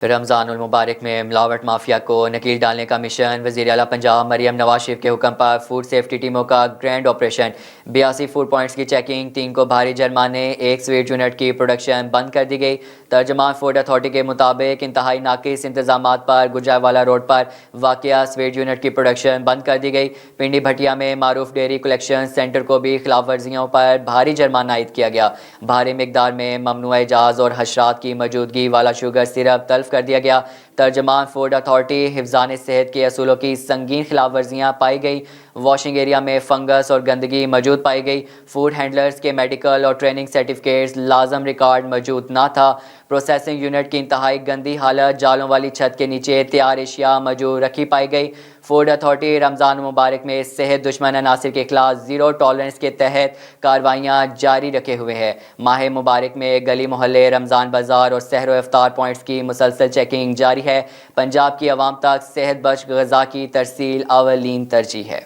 رمضان المبارک میں ملاوٹ مافیا کو نکیل ڈالنے کا مشن۔ وزیر اعلیٰ پنجاب مریم نواز شریف کے حکم پر فوڈ سیفٹی ٹیموں کا گرینڈ آپریشن۔ 82 فوڈ پوائنٹس کی چیکنگ، 3 کو بھاری جرمانے، 1 سویٹ یونٹ کی پروڈکشن بند کر دی گئی۔ ترجمان فوڈ اتھارٹی کے مطابق انتہائی ناقص انتظامات پر گجرانوالہ روڈ پر واقع سویٹ یونٹ کی پروڈکشن بند کر دی گئی۔ پنڈی بھٹیا میں معروف ڈیری کلیکشن سینٹر کو بھی خلاف ورزیوں پر بھاری جرمانہ عائد کیا گیا۔ بھاری مقدار میں ممنوعہ اجاز اور حشرات کی موجودگی والا شوگر سرپ تلف کر دیا گیا۔ ترجمان فوڈ اتھارٹی حفظان صحت کے اصولوں کی سنگین خلاف ورزیاں پائی گئی۔ واشنگ ایریا میں فنگس اور گندگی موجود پائی گئی۔ فوڈ ہینڈلرز کے میڈیکل اور ٹریننگ سرٹیفکیٹس لازم ریکارڈ موجود نہ تھا۔ پروسیسنگ یونٹ کی انتہائی گندی حالت، جالوں والی چھت کے نیچے تیار اشیاء موجود رکھی پائی گئی۔ فوڈ اتھارٹی رمضان مبارک میں صحت دشمن عناصر کے خلاف زیرو ٹالرنس کے تحت کارروائیاں جاری رکھے ہوئے ہیں۔ ماہ مبارک میں گلی محلے، رمضان بازار اور سحر و افطار پوائنٹس کی مسلسل چیکنگ جاری ہے۔ پنجاب کی عوام تک صحت بخش غذا کی ترسیل اولین ترجیح ہے۔